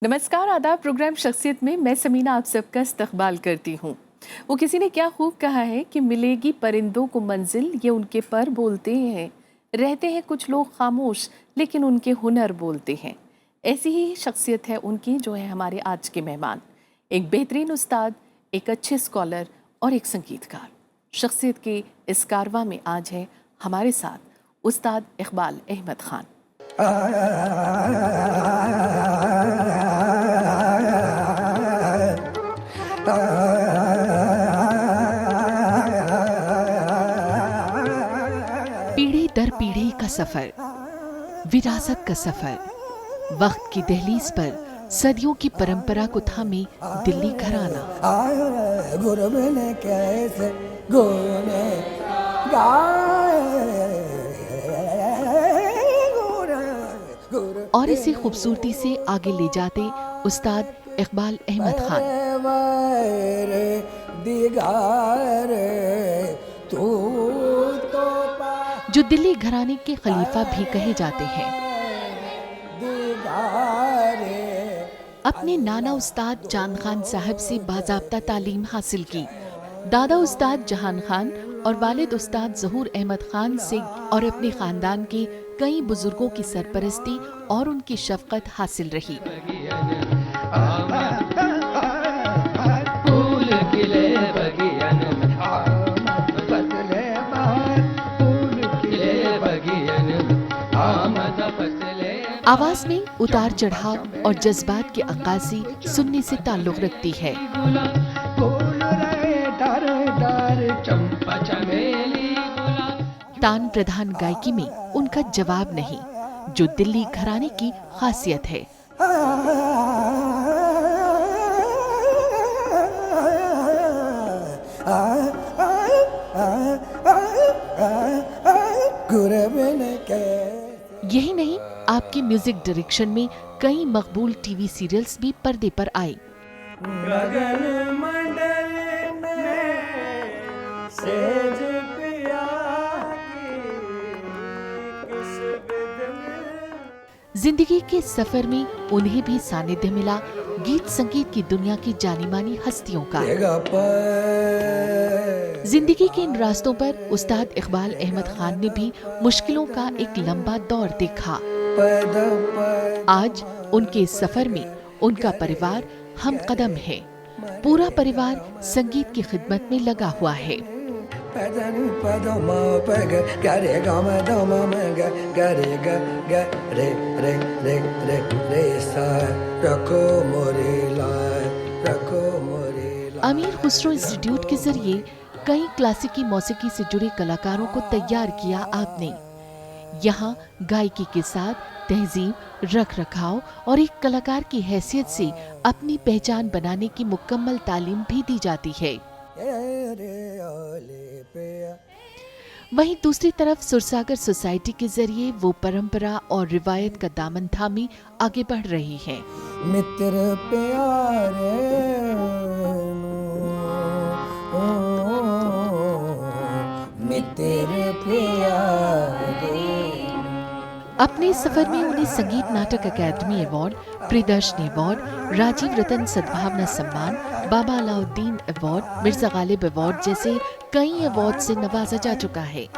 नमस्कार आदाब। प्रोग्राम शख्सियत में मैं समीना आप सबका इस्तकबाल करती हूँ। वो किसी ने क्या खूब कहा है कि मिलेगी परिंदों को मंजिल, ये उनके पर बोलते हैं। रहते हैं कुछ लोग खामोश, लेकिन उनके हुनर बोलते हैं। ऐसी ही शख्सियत है उनकी, जो है हमारे आज के मेहमान। एक बेहतरीन उस्ताद, एक अच्छे स्कॉलर और एक संगीतकार। शख्सियत के इस कारवां में आज है हमारे साथ उस्ताद इकबाल अहमद खान। पीढ़ी दर पीढ़ी का सफर, विरासत का सफर, वक्त की दहलीज पर सदियों की परंपरा को थामे दिल्ली घराना। और इसी खूबसूरती से आगे ले जाते उस्ताद इकबाल अहमद खान। जो दिल्ली घराने के खलीफा भी कहे जाते हैं। अपने नाना उस्ताद चांद खान साहब से बाज़ाब्ता तालीम हासिल की। दादा उस्ताद जहान खान और वालिद उस्ताद ज़हूर अहमद खान से और अपने खानदान के कई बुजुर्गों की सरपरस्ती और उनकी शफकत हासिल रही। आवाज में उतार चढ़ाव और जज्बात की अक्कासी सुनने से ताल्लुक रखती है। तान प्रधान गायकी में उनका जवाब नहीं, जो दिल्ली घराने की खासियत है। यही नहीं, आपके म्यूजिक डायरेक्शन में कई मकबूल टीवी सीरियल्स भी पर्दे पर आए। जिंदगी के सफर में उन्हें भी सानिध्य मिला गीत संगीत की दुनिया की जानी मानी हस्तियों का। जिंदगी के इन रास्तों पर उस्ताद इकबाल अहमद खान ने भी मुश्किलों का एक लंबा दौर देखा। आज उनके इस सफर में उनका परिवार हम कदम है। पूरा परिवार संगीत की खिदमत में लगा हुआ है। अमीर खुसरो इंस्टीट्यूट के जरिए कई क्लासिकी मौसीकी से जुड़े कलाकारों को तैयार किया आपने। यहाँ गायकी के साथ तहजीब, रख रखाव और एक कलाकार की हैसियत से अपनी पहचान बनाने की मुकम्मल तालीम भी दी जाती है। वहीं दूसरी तरफ सुरसागर सोसाइटी के जरिए वो परंपरा और रिवायत का दामन थामी आगे बढ़ रही है। मित्र प्यारे मित्र प्यारे। अपने सफर में उन्हें संगीत नाटक अकादमी अवार्ड, प्रियदर्शनी अवार्ड, राजीव रतन सद्भावना सम्मान, बाबा अलाउद्दीन अवार्ड, मिर्जा गालिब अवार्ड जैसे कई अवार्ड से नवाजा जा चुका है।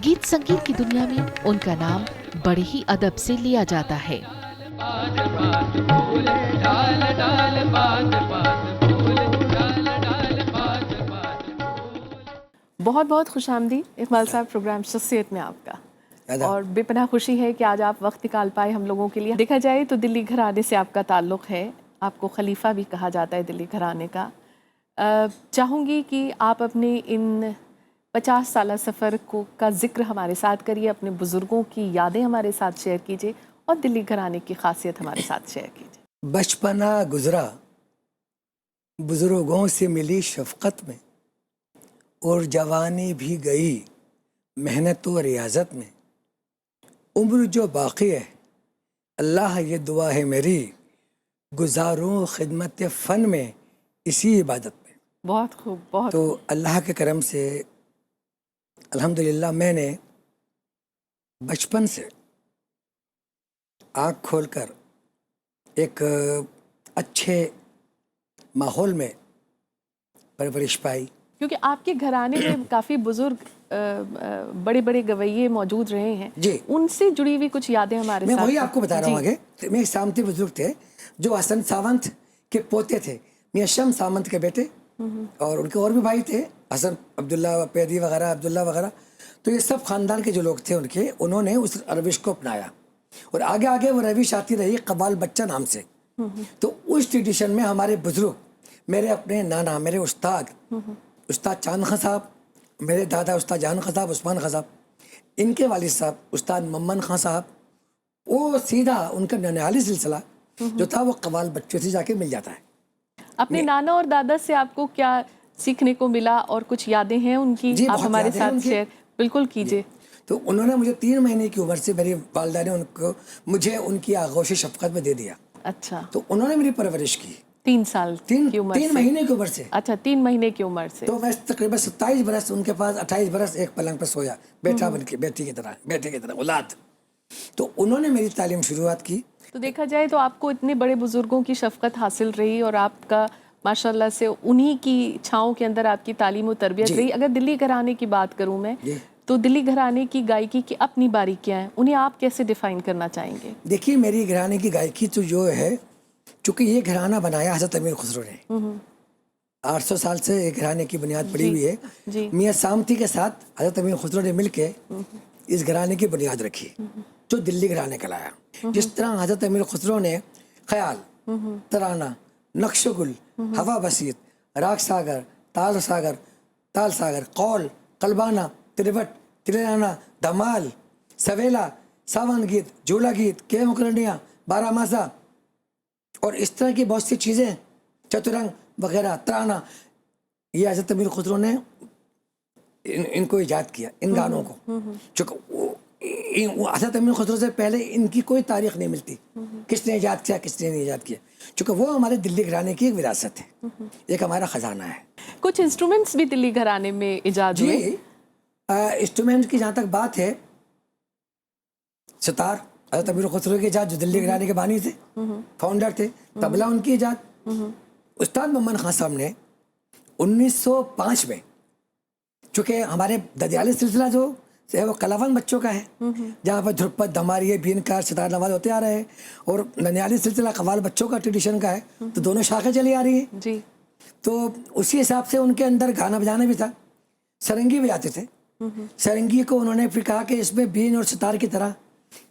गीत संगीत की दुनिया में उनका नाम बड़े ही अदब से लिया जाता है। बहुत बहुत खुशामदीद इकबाल साहब, प्रोग्राम शख्सियत में आपका। और बेपनाह खुशी है कि आज आप वक्त निकाल पाए हम लोगों के लिए। देखा जाए तो दिल्ली घराने से आपका ताल्लुक़ है, आपको खलीफा भी कहा जाता है दिल्ली घराने का। चाहूँगी कि आप अपने इन 50 साल सफ़र को का जिक्र हमारे साथ करिए, अपने बुज़ुर्गों की यादें हमारे साथ शेयर कीजिए और दिल्ली घराने की खासियत हमारे साथ शेयर कीजिए। बचपना गुजरा बुजुर्गों से मिली शफकत में, और जवानी भी गई मेहनत और रियाजत में। उम्र जो बाकी है अल्लाह ये दुआ है मेरी, गुजारूं खिदमत फ़न में इसी इबादत में। बहुत खूब, बहुत तो अल्लाह के करम से अल्हम्दुलिल्लाह मैंने बचपन से आँख खोलकर एक अच्छे माहौल में परवरिश पाई। क्योंकि आपके घराने में काफ़ी बुजुर्ग बड़े बड़े गवैये मौजूद रहे हैं जी, उनसे जुड़ी हुई कुछ यादें हमारे मैं साथ वही आपको बता रहा हूँ जी। आगे। तो मेरे सामने बुजुर्ग थे जो हसन सावंत के पोते थे, मियां शम्स सावंत के बेटे, और उनके और भी भाई थे, हसन अब्दुल्ला पैदी वगैरह, अब्दुल्ला वगैरह। तो ये सब खानदान के जो लोग थे उनके, उन्होंने उस रविश को अपनाया और आगे आगे वो रविश आती रही कबाल बच्चा नाम से। तो उस ट्रेडिशन में हमारे बुजुर्ग, मेरे अपने नाना, मेरे उस्ताद चांद खां साहब, मेरे दादा उस्ताद जान खां साहब, उस्मान खां साहब, इनके वालिद साहब उस्ताद मम्मन खां साहब, वो सीधा उनका ननिहाली सिलसिला जो था वो कबाल बच्चों से जाके मिल जाता है। अपने नाना और दादा से आपको क्या सीखने को मिला और कुछ यादें हैं उनकी, जी, आप बहुत हमारे यादें हैं साथ उनकी। शेयर बिल्कुल कीजिए। तो उन्होंने मुझे 3 महीने की उम्र से मेरी वालदा ने मुझे उनकी आगोश शफकत में दे दिया। अच्छा, तो उन्होंने मेरी परवरिश की 3 साल की उम्र 3 से। महीने की उम्र से। अच्छा, 3 महीने की उम्र से। तो मैं तकरीबन 27 बरस उनके पास, 28 बरस एक पलंग पर सोया, बेटा बन के, बेटे की तरह औलाद। तो उन्होंने मेरी तालीम शुरुआत की। तो देखा जाए तो आपको इतने बड़े बुजुर्गों की शफकत हासिल रही और आपका माशाल्लाह से उन्हीं की छाँव के अंदर आपकी तालीम और तरबियत जी। रही। अगर दिल्ली घराने की बात करूं मैं, जी। तो दिल्ली घराने की गायकी की अपनी बारीकियां हैं, उन्हें आप कैसे डिफाइन करना चाहेंगे? देखिए, मेरी घराने की गायकी तो जो है, चूंकि ये घराना बनाया हज़रत अमीर खुसरो ने, 800 साल से एक घराने की बुनियाद पड़ी हुई है। जी। मियाँ सामती के साथ हज़रत अमीर खुसरो ने मिलके इस घराने की बुनियाद रखी जो दिल्ली घराने कहलाया। जिस तरह हज़रत अमीर खुसरो ने ख्याल, तराना, नक्शगुल, हवा बसीत, राग सागर, ताल सागर, कौल, कलबाना, तिरवट, तिरनाना, धमाल, सवेला, सावन गीत, झूला गीत, के मुकरनिया, बारामासा और इस तरह की बहुत सी चीज़ें, चतुरंग वगैरह, तराना, ये हज़रत अमीर खुसरो ने इनको ईजाद किया, इन गानों को। चूँकि हज़रत अमीर खुसरो से पहले इनकी कोई तारीख नहीं मिलती, किसने ईजाद किया, किसने नहीं ईजाद किया, चूँकि वो हमारे दिल्ली घराने की एक विरासत है, एक हमारा ख़जाना है। कुछ इंस्ट्रूमेंट्स भी दिल्ली घराने में इजाद हुए। जी, इंस्ट्रूमेंट की जहाँ तक बात है, सितार हज़रत अमीर खुसरो की इजाद, जो दिल्ली घराने के बानी थे, फाउंडर थे। तबला उनकी इजाद उस्ताद मोहम्मद खान साहब ने 1905 में, चूँकि हमारे ददियाली सिलसिला जो है वो कलावंद बच्चों का है, जहाँ पर ध्रुपद, धमारिये, बीनकार, सितार नवाज होते आ रहे हैं, और ननियाली सिलसिला कव्वाल बच्चों का ट्रेडिशन का है, तो दोनों शाखें चली आ रही हैं। जी। तो उसी हिसाब से उनके अंदर गाना बजाना भी था, सरंगी बजाते थे। सरंगी को उन्होंने फिर कहा कि इसमें बीन और सितार की तरह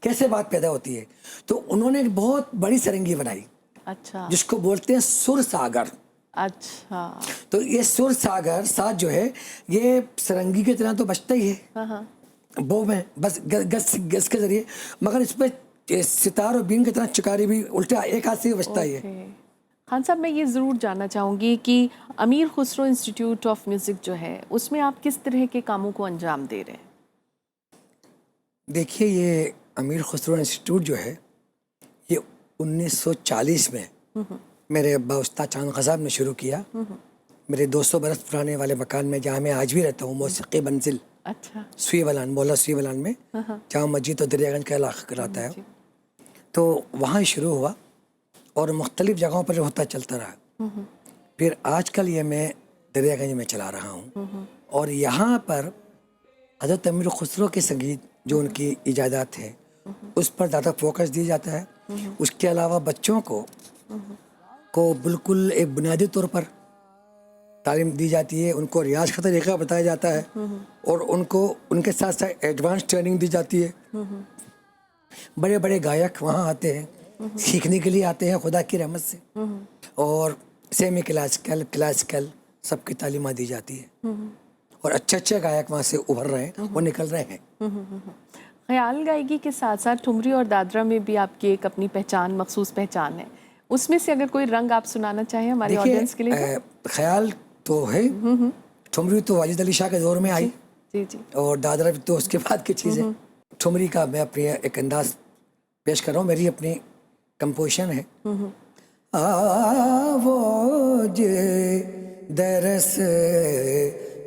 कैसे बात पैदा होती है, तो उन्होंने एक बहुत बड़ी सरंगी बनाई। अच्छा, जिसको बोलते हैं सुर सागर। अच्छा। तो ये सुर सागर साज जो है, ये सरंगी की तरह तो बजता ही है बो में, बस गस के जरिए, मगर इस पे सितार और बीन की तरह चिकारी भी उल्टा एक हाथ से बजता ही है। खान साहब, मैं ये ज़रूर जानना चाहूँगी कि अमीर खुसरो इंस्टीट्यूट ऑफ म्यूज़िक जो है, उसमें आप किस तरह के कामों को अंजाम दे रहे हैं? देखिए, ये अमीर खुसरो इंस्टीट्यूट जो है, ये 1940 में मेरे अब्बा उस्ताद चांद खां साहब ने शुरू किया। मेरे 200 बरस पुराने वाले मकान में, जहाँ मैं आज भी रहता हूँ, मौसीकी मंजिल, अच्छा, सुईवलान, मौला सुईवलान में, जहाँ मस्जिद और दरियागंज का इलाका कहलाता है। तो वहाँ शुरू हुआ और मुख्तलिफ जगहों पर होता चलता रहा। फिर आजकल ये मैं दरियागंज में चला रहा हूँ, और यहाँ पर हज़रत अमीर खुसरो के संगीत जो उनकी इजादात है, उस पर ज़्यादा फोकस दिया जाता है। उसके अलावा बच्चों को बिल्कुल एक बुनियादी तौर पर तालीम दी जाती है, उनको रियाज का तरीका बताया जाता है, और उनको उनके साथ साथ एडवांस ट्रेनिंग दी जाती है। बड़े बड़े गायक वहाँ आते हैं, सीखने के लिए आते हैं खुदा की रहमत से, और सेमी क्लासिकल, क्लासिकल सबकी तालीम दी जाती है। और अच्छे अच्छे गायक वहाँ से उभर रहे हैं, वो निकल रहे हैं। ख्याल गायकी के साथ साथ ठुमरी और दादरा में भी आपकी एक अपनी पहचान, मखसूस पहचान है। उसमें से अगर कोई रंग आप सुनाना चाहें हमारे ऑडियंस के लिए तो? ख्याल तो है, ठुमरी तो वाजिद अली शाह के दौर में आई, जी जी, और दादरा तो उसके बाद की चीज़ है। ठुमरी का मैं अपनी एक अंदाज पेश कर रहा हूँ, मेरी अपनी कंपोजिशन है। वो जे दरस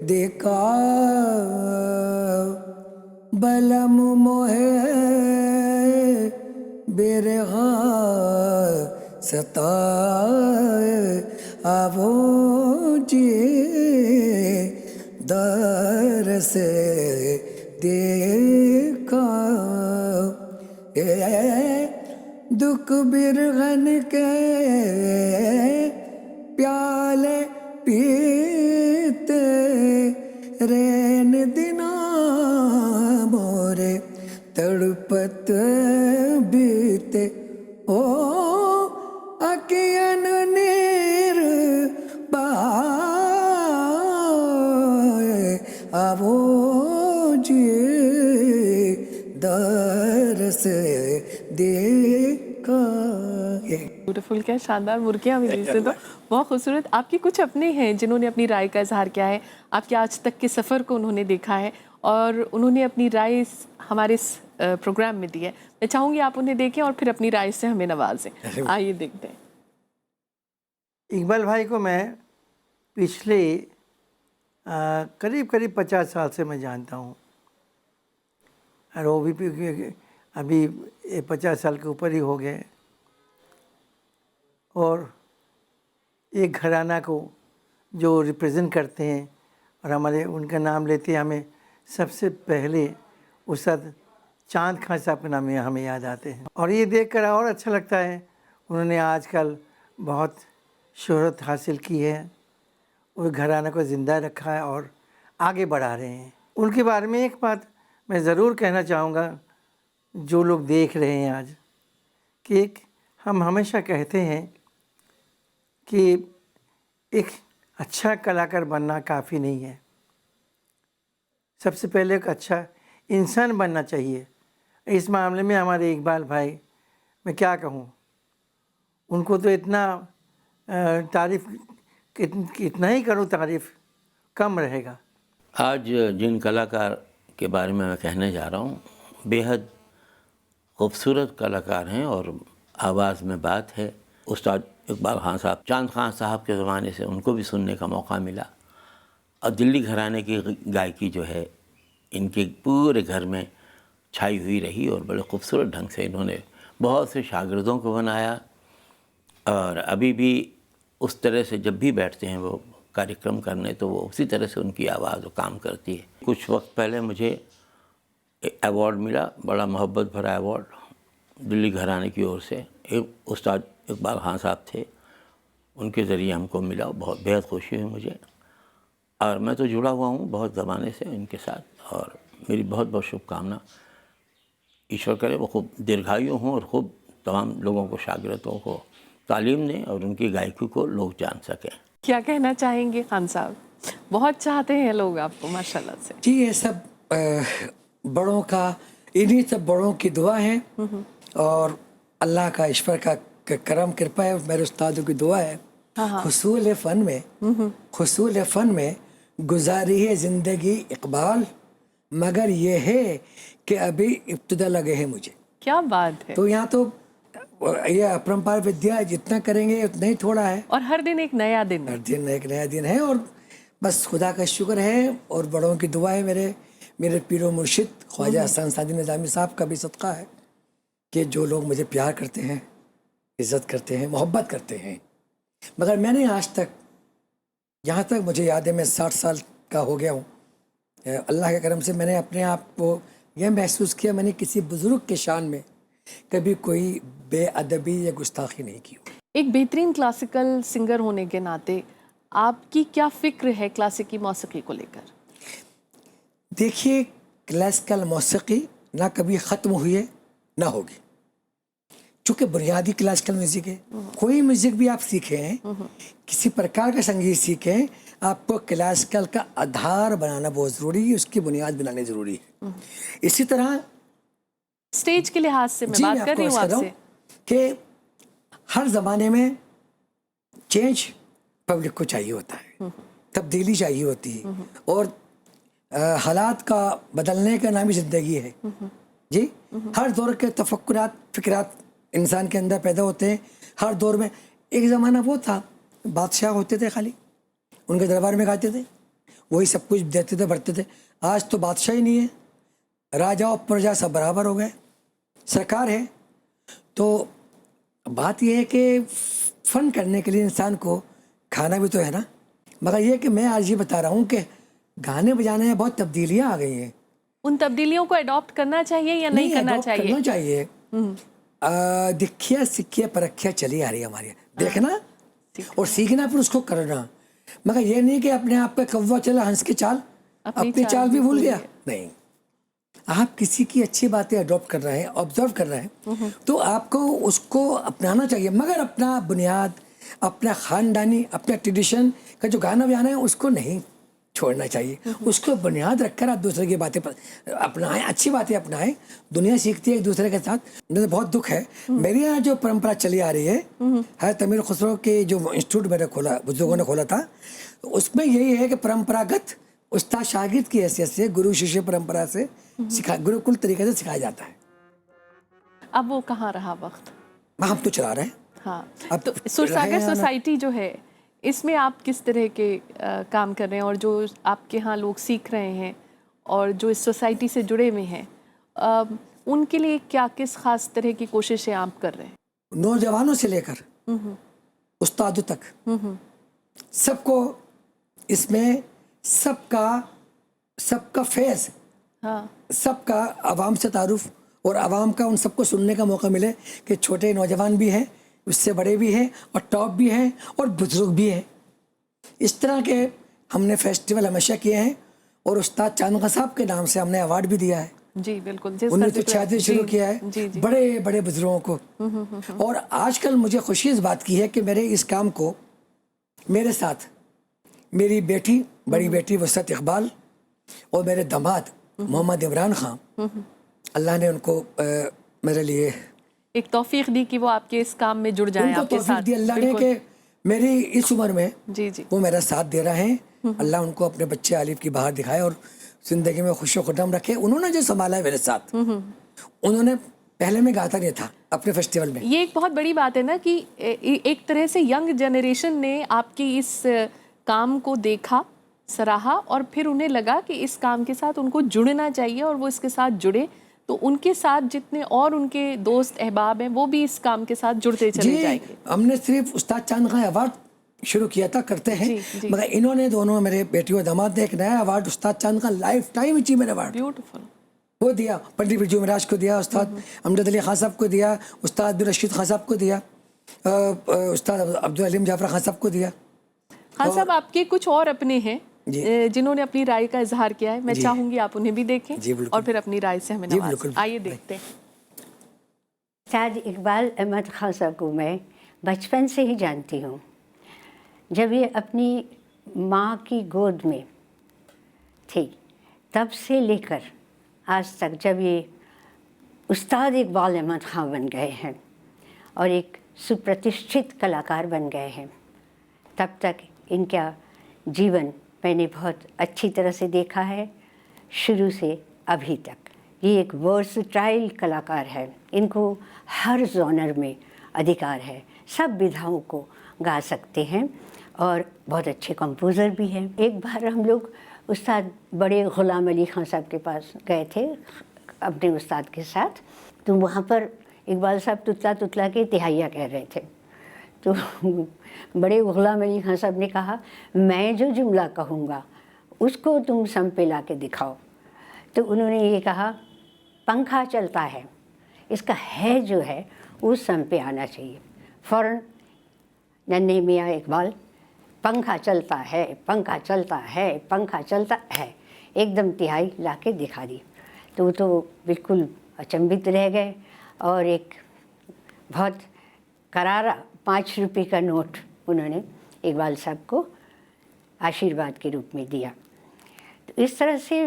देखा बलम मोहे बेरहा सताए, आवो जे दरस देखा, दुख बिरहन के प्याले पीते, रैन दिना मोरे तड़पत बीते, ओ अकियन नीर बाए, आवो जी दरस देखा। ब्यूटीफुल, क्या शानदार मुर्गियाँ मिली इससे तो, बहुत खूबसूरत। आपके कुछ अपने हैं जिन्होंने अपनी राय का इजहार किया है, आपके आज तक के सफ़र को उन्होंने देखा है और उन्होंने अपनी राय हमारे इस प्रोग्राम में दी है। मैं चाहूँगी आप उन्हें देखें और फिर अपनी राय से हमें नवाजें। आइए देखते हैं। इकबाल भाई को मैं पिछले करीब 50 साल से मैं जानता हूँ, और वो भी अभी 50 साल के ऊपर ही हो गए, और एक घराना को जो रिप्रेजेंट करते हैं और हमारे उनका नाम लेते हैं, हमें सबसे पहले उस्ताद चांद खां साहब के नाम हमें याद आते हैं। और ये देखकर और अच्छा लगता है, उन्होंने आजकल बहुत शोहरत हासिल की है, उस घराना को ज़िंदा रखा है और आगे बढ़ा रहे हैं। उनके बारे में एक बात मैं ज़रूर कहना चाहूँगा, जो लोग देख रहे हैं आज, कि हम हमेशा कहते हैं कि एक अच्छा कलाकार बनना काफ़ी नहीं है, सबसे पहले एक अच्छा इंसान बनना चाहिए। इस मामले में हमारे इकबाल भाई, मैं क्या कहूँ, उनको तो इतना तारीफ़, कितना ही करूँ तारीफ़ कम रहेगा। आज जिन कलाकार के बारे में मैं कहने जा रहा हूँ, बेहद खूबसूरत कलाकार हैं और आवाज़ में बात है। उस्ताद इकबाल खान साहब, चांद खां साहब के ज़माने से उनको भी सुनने का मौका मिला, और दिल्ली घराने की गायकी जो है इनके पूरे घर में छाई हुई रही, और बड़े खूबसूरत ढंग से इन्होंने बहुत से शागिर्दों को बनाया, और अभी भी उस तरह से जब भी बैठते हैं वो कार्यक्रम करने, तो वो उसी तरह से उनकी आवाज़ काम करती है। कुछ वक्त पहले मुझे अवार्ड मिला, बड़ा मोहब्बत भरा अवार्ड दिल्ली घराने की ओर से। एक उस्ताद इकबाल खान साहब थे, उनके ज़रिए हमको मिला, बहुत बेहद खुशी हुई मुझे, और मैं तो जुड़ा हुआ हूँ बहुत ज़माने से इनके साथ, और मेरी बहुत बहुत शुभकामना, ईश्वर करे वो खूब दीर्घायु हों और खूब तमाम लोगों को, शागिर्दों को तालीम दें और उनकी गायकी को लोग जान सकें। क्या कहना चाहेंगे खान साहब? बहुत चाहते हैं लोग आपको माशाल्लाह से। जी, ये सब बड़ों का, इन्हीं सब बड़ों की दुआ है और अल्लाह का, ईश्वर का करम कृपा है, मेरे उस्तादों की दुआ है। हुसूल फ़न में गुजारी है ज़िंदगी इकबाल, मगर ये है कि अभी इब्तिदा लगे हैं मुझे। क्या बात है। तो यहाँ तो ये अपरंपार विद्या जितना करेंगे उतना ही थोड़ा है, और हर दिन एक नया दिन, हर दिन एक नया दिन है, और बस खुदा का शुक्र है और बड़ों की दुआ है। मेरे पीरो मुर्शिद ख्वाजा हसन सादी निज़ामी साहब का भी सदका है कि जो लोग मुझे प्यार करते हैं, इज़्ज़त करते हैं, मोहब्बत करते हैं। मगर मैंने आज तक, यहाँ तक मुझे याद है, मैं 60 साल का हो गया हूँ, अल्लाह के करम से मैंने अपने आप को यह महसूस किया, मैंने किसी बुज़ुर्ग के शान में कभी कोई बेअदबी या गुस्ताखी नहीं की। एक बेहतरीन क्लासिकल सिंगर होने के नाते आपकी क्या फ़िक्र है क्लासिकी मौसीकी को लेकर? देखिए, क्लासिकल मौसीकी ना कभी ख़त्म हुई है ना होगी। चूँकि बुनियादी क्लासिकल म्यूजिक है, कोई म्यूजिक भी आप सीखें, किसी प्रकार का संगीत सीखें, आपको क्लासिकल का आधार बनाना बहुत ज़रूरी है, उसकी बुनियाद बनानी ज़रूरी है। इसी तरह स्टेज के लिहाज से मैं जी, बात मैं कर रही आपको हूँ अर्ज़ कर रहा आपसे। हूँ कि हर ज़माने में चेंज पब्लिक को चाहिए होता है, तब्दीली चाहिए होती है, और हालात का बदलने का नाम ही ज़िंदगी है जी। हर दौर के तफक्कुरात, फिक्रात इंसान के अंदर पैदा होते हैं। हर दौर में एक ज़माना वो था, बादशाह होते थे, खाली उनके दरबार में गाते थे, वही सब कुछ देते थे, बढ़ते थे। आज तो बादशाह ही नहीं है, राजा और प्रजा सब बराबर हो गए, सरकार है। तो बात यह है कि फ़न करने के लिए इंसान को खाना भी तो है ना। मगर ये कि मैं आज ये बता रहा हूँ कि गाने बजाने में बहुत तब्दीलियाँ आ गई हैं। उन तब्दीलियों को अडॉप्ट करना चाहिए या नहीं करना adopt चाहिए? करना चाहिए। दिखिया सिखिया परखिया चली आ रही है हमारी, देखना और सीखना, फिर उसको करना। मगर ये नहीं कि अपने आप पे कौवा चला हंस के चाल, अपनी चाल भी भूल गया। नहीं, आप किसी की अच्छी बातें अडॉप्ट कर रहे हैं, ऑब्जर्व कर रहे हैं, तो आपको उसको अपनाना चाहिए। मगर अपना बुनियाद, अपना खानदानी, अपना ट्रेडिशन का जो गाना बजाना है उसको नहीं छोड़ना चाहिए। उसको बुनियाद रखकर आप दूसरे की बातें अपनाएं, अच्छी बातें अपनाएं। दुनिया सीखती है एक दूसरे के साथ। मुझे बहुत दुख है, मेरे यहाँ जो परंपरा चली आ रही है तमीर खुसरो के जो इंस्टीट्यूट मैंने खोला, बुजुर्गों ने खोला था, तो उसमें यही है कि परंपरागत उस्ताद शागिर्द की हैसियत से, गुरु शिष्य परंपरा से गुरुकुल तरीके से सिखाया जाता है। अब वो कहाँ रहा वक्त? हम तो चला रहे हैं। हाँ, अब तो रहे सुरसागर हैं ना। सोसाइटी जो है, इसमें आप किस तरह के काम कर रहे हैं, और जो आपके यहाँ लोग सीख रहे हैं और जो इस सोसाइटी से जुड़े हुए हैं, उनके लिए क्या, किस खास तरह की कोशिशें आप कर रहे हैं? नौजवानों से लेकर उस्तादों तक सबको इसमें सबका फैज़, हाँ, सबका आवाम से तारुफ, और आवाम का उन सबको सुनने का मौका मिले कि छोटे नौजवान भी हैं, उससे बड़े भी हैं, और टॉप भी हैं, और बुजुर्ग भी हैं। इस तरह के हमने फेस्टिवल हमेशा किए हैं, और उस्ताद चांदगा साहब के नाम से हमने अवार्ड भी दिया है। जी बिल्कुल, 1966 शुरू किया है, जी, जी। बड़े बड़े बुजुर्गों को। और आजकल मुझे खुशी इस बात की है कि मेरे इस काम को मेरे साथ मेरी बेटी, बड़ी बेटी वसत इकबाल, और मेरे दामाद मोहम्मद इमरान खान, अल्लाह ने उनको मेरे लिए एक तौफीक दी कि वो आपके इस काम में जुड़ जाएं, उनको आपके तौफीक साथ। दी अल्लाह ने बिल्कुल। कि मेरी इस उम्र में जी जी, वो मेरा साथ दे रहे हैं। अल्लाह उनको अपने बच्चे आलिफ की बाहर दिखाए और ज़िंदगी में खुश खुदम रखे। उन्होंने जो संभाला है मेरे साथ, उन्होंने पहले में गाता नहीं था अपने फेस्टिवल में। ये एक बहुत बड़ी बात है ना कि एक तरह से यंग जनरेशन ने आपकी इस काम को देखा, सराहा, और फिर उन्हें लगा कि इस काम के साथ उनको जुड़ना चाहिए, और वो इसके साथ जुड़े। तो उनके साथ जितने और उनके दोस्त अहबाब हैं, वो भी इस काम के साथ जुड़ते चले जाएंगे। हमने सिर्फ उस्ताद चांद खां अवार्ड शुरू किया था, करते हैं, जी। मगर इन्होंने दोनों, मेरे बेटी और दामाद ने एक नया award, Ustad Chand Khan lifetime achievement award, beautiful, वो दिया। पंडित बिरजू मिराज को दिया, उस्ताद अमजद अली खान साहब को दिया, उस्ताद अब्दुल रशीद खान साहब को दिया, उस्ताद अब्दुल अलीम जाफर खान साहब को दिया। खान साहब आपके कुछ और अपने हैं जिन्होंने अपनी राय का इजहार किया है, मैं चाहूंगी आप उन्हें भी देखें और फिर अपनी राय से हमें नवाजें। आइए देखते हैं। उस्ताद इकबाल अहमद खान साहब को मैं बचपन से ही जानती हूँ। जब ये अपनी माँ की गोद में थी तब से लेकर आज तक, जब ये उस्ताद इकबाल अहमद खान बन गए हैं और एक सुप्रतिष्ठित कलाकार बन गए हैं, तब तक इनका जीवन मैंने बहुत अच्छी तरह से देखा है, शुरू से अभी तक। ये एक वर्सटाइल कलाकार है, इनको हर जॉनर में अधिकार है, सब विधाओं को गा सकते हैं और बहुत अच्छे कंपोज़र भी हैं। एक बार हम लोग उस्ताद बड़े ग़ुलाम अली खान साहब के पास गए थे अपने उस्ताद के साथ, तो वहाँ पर इकबाल साहब तुतला तुतला के तिहाइया कह रहे थे। तो बड़े ग़ुलाम अली खान साहब ने कहा, मैं जो जुमला कहूँगा उसको तुम सम पे ला के दिखाओ। तो उन्होंने ये कहा, पंखा चलता है, इसका है जो है उस सम पे आना चाहिए। फ़ौरन नन्हे मियाँ इकबाल, पंखा चलता है, पंखा चलता है, पंखा चलता है, एकदम तिहाई ला के दिखा दी। तो वो तो बिल्कुल अचंभित रह गए और एक बहुत करारा 5 रुपए का नोट उन्होंने इकबाल साहब को आशीर्वाद के रूप में दिया। तो इस तरह से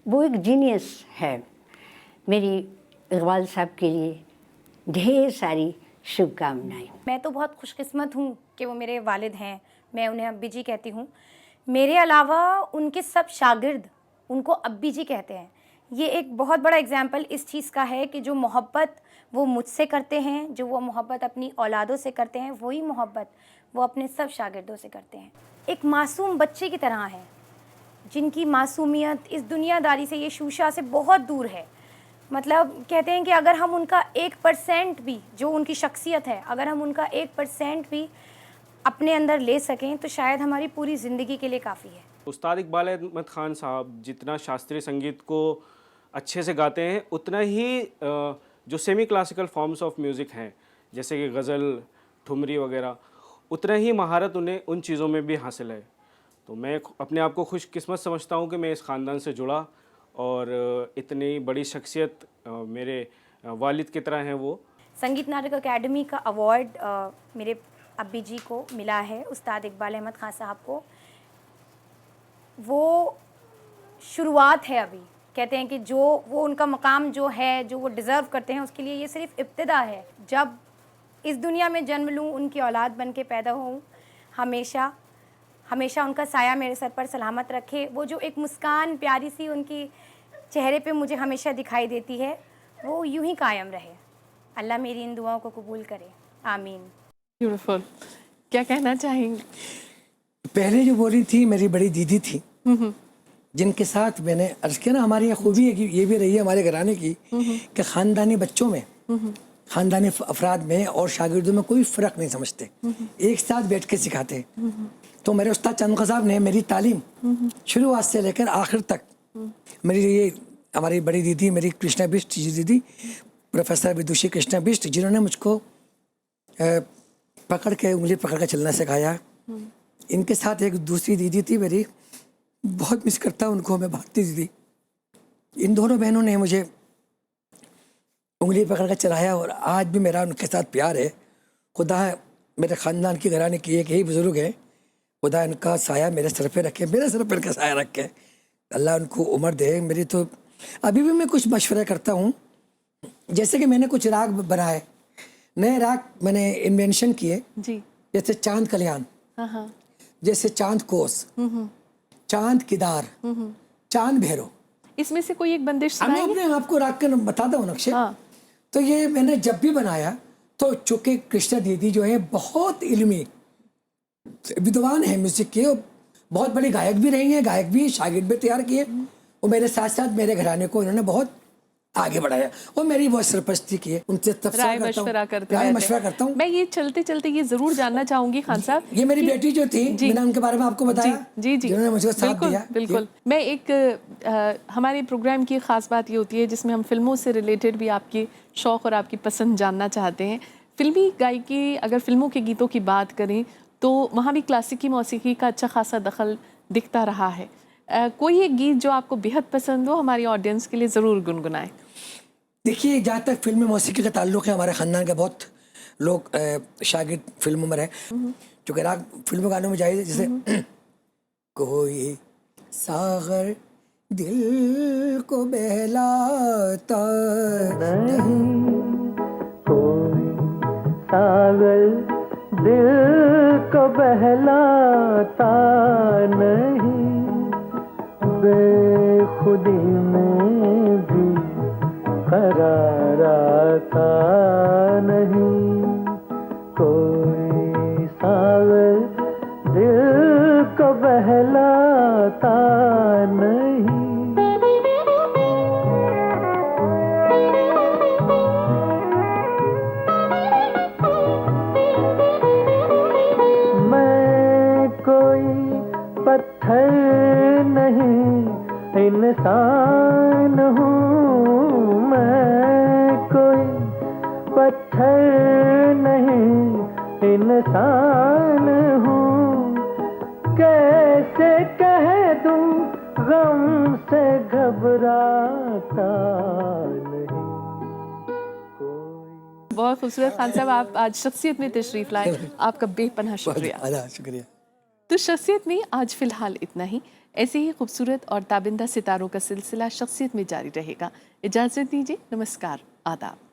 वो एक जीनियस है। मेरी इकबाल साहब के लिए ढेर सारी शुभकामनाएं। मैं तो बहुत खुशकिस्मत हूँ कि वो मेरे वालिद हैं, मैं उन्हें अब्बी जी कहती हूँ। मेरे अलावा उनके सब शागिर्द उनको अब्बी जी कहते हैं। ये एक बहुत बड़ा एग्जाम्पल इस चीज़ का है कि जो मोहब्बत वो मुझसे करते हैं, जो वो मोहब्बत अपनी औलादों से करते हैं, वही मोहब्बत वो अपने सब शागिर्दों से करते हैं। एक मासूम बच्चे की तरह है, जिनकी मासूमियत इस दुनियादारी से, ये शूशा से बहुत दूर है। मतलब कहते हैं कि अगर हम उनका 1% भी, जो उनकी शख्सियत है, अगर हम उनका 1% भी अपने अंदर ले सकें तो शायद हमारी पूरी ज़िंदगी के लिए काफ़ी है। उस्ताद इकबाल अहमद ख़ान साहब जितना शास्त्रीय संगीत को अच्छे से गाते हैं, उतना ही जो semi classical forms of music हैं, जैसे कि गज़ल, ठुमरी वगैरह, उतना ही महारत उन्हें उन चीज़ों में भी हासिल है। तो मैं अपने आप को खुशकिस्मत समझता हूँ कि मैं इस ख़ानदान से जुड़ा और इतनी बड़ी शख्सियत मेरे वालिद की तरह हैं वो। संगीत नाटक अकेडमी का अवार्ड मेरे अब्बी जी को मिला है, उस्ताद इकबाल अहमद ख़ान साहब को। वो शुरुआत है अभी। कहते हैं कि जो वो उनका मकाम जो है, जो वो डिज़र्व करते हैं, उसके लिए ये सिर्फ इब्तिदा है। जब इस दुनिया में जन्म लूँ, उनकी औलाद बन के पैदा होऊँ, हमेशा हमेशा उनका साया मेरे सर पर सलामत रखे। वो जो एक मुस्कान प्यारी सी उनकी चेहरे पे मुझे हमेशा दिखाई देती है, वो यूं ही कायम रहे। अल्लाह मेरी इन दुआओं को कबूल करे, आमीन। ब्यूटीफुल। क्या कहना चाहेंगे? पहले जो बोली थी मेरी बड़ी दीदी थी, जिनके साथ मैंने अर्ज किया ना, हमारी यहाँ खूबी है कि ये भी रही है हमारे घराने की कि ख़ानदानी बच्चों में, ख़ानदानी अफराद में और शागिर्दों में कोई फ़र्क नहीं समझते, एक साथ बैठ के सिखाते। तो मेरे उस्ताद चंद साहब ने मेरी तालीम शुरुआत से लेकर आखिर तक, मेरी ये हमारी बड़ी दीदी, मेरी कृष्णा बिष्ट जी दीदी, प्रोफेसर विदुषी कृष्णा बिष्ट, जिन्होंने मुझको पकड़ के, उंगली पकड़ के चलना सिखाया। इनके साथ एक दूसरी दीदी थी मेरी, बहुत मिस करता हूँ उनको मैं, भारती दीदी। इन दोनों बहनों ने मुझे उंगली पकड़ कर चलाया और आज भी मेरा उनके साथ प्यार है। खुदा मेरे ख़ानदान की घराने की एक यही बुज़ुर्ग है, खुदा इनका साया मेरे सर पे रखे, मेरे सर पे इनका साया रखे, अल्लाह उनको उम्र दे। मेरी तो अभी भी मैं कुछ मशवरा करता हूँ, जैसे कि मैंने कुछ राग बनाए, नए राग मैंने इन्वेंशन किए जी, जैसे चांद कल्याण, जैसे चांद कोस, चांद किदार, चांद भैरो। इसमें से कोई एक बंदिश मैं अपने आपको राग के बताता हूँ नक्शे। तो ये मैंने जब भी बनाया तो चूँकि कृष्णा दीदी जो है बहुत इल्मी विद्वान है म्यूजिक के, बहुत बड़ी गायक भी रही हैं, गायक भी, शागिर्द भी तैयार किए, और मेरे साथ साथ मेरे घराने को इन्होंने बहुत आगे बढ़ाया और मेरी बहुत सरपरस्ती की है। उनसे राय मशवरा करता हूँ। मैं ये चलते चलते ये जरूर जानना चाहूंगी खान साहब, ये मेरी बेटी जो थी, मैंने उनके बारे में आपको बताया, जी जी, जिन्होंने मुझे साथ दिया। बिल्कुल। मैं एक हमारे प्रोग्राम की ख़ास बात ये होती है जिसमें हम फिल्मों से रिलेटेड भी आपकी शौक़ और आपकी पसंद जानना चाहते हैं। फिल्मी गायकी, अगर फिल्मों के गीतों की बात करें तो वहाँ भी क्लासिकी मौसीकी का अच्छा खासा दखल दिखता रहा है। कोई एक गीत जो आपको बेहद पसंद हो, हमारी ऑडियंस के लिए ज़रूर गुनगुनाएं। देखिए, जहाँ तक फिल्म मौसीकी का ताल्लुक़ है, हमारे ख़ानदान के बहुत लोग शागिर्द फिल्मों में रहे, क्योंकि राग फिल्मों गानों में जाए, जैसे कोई सागर दिल को बहलाता नहीं, कोई सागर दिल को बहलाता नहीं, बेखुदी में भी करार आता नहीं, कोई सागर दिल को बहलाता नहीं। मैं कोई पत्थर नहीं, इंसान हूँ, मैं कोई पत्थर नहीं, इंसान हूँ, कैसे कह दूँ गम से घबराता नहीं। बहुत खूबसूरत। खान साहब, आप आज शख्सियत में तशरीफ़ लाए, आपका बेपनाह शुक्रिया। बहुत शुक्रिया। तो शख्सियत में आज फ़िलहाल इतना ही। ऐसे ही खूबसूरत और ताबिंदा सितारों का सिलसिला शख्सियत में जारी रहेगा। इजाज़त दीजिए, नमस्कार, आदाब।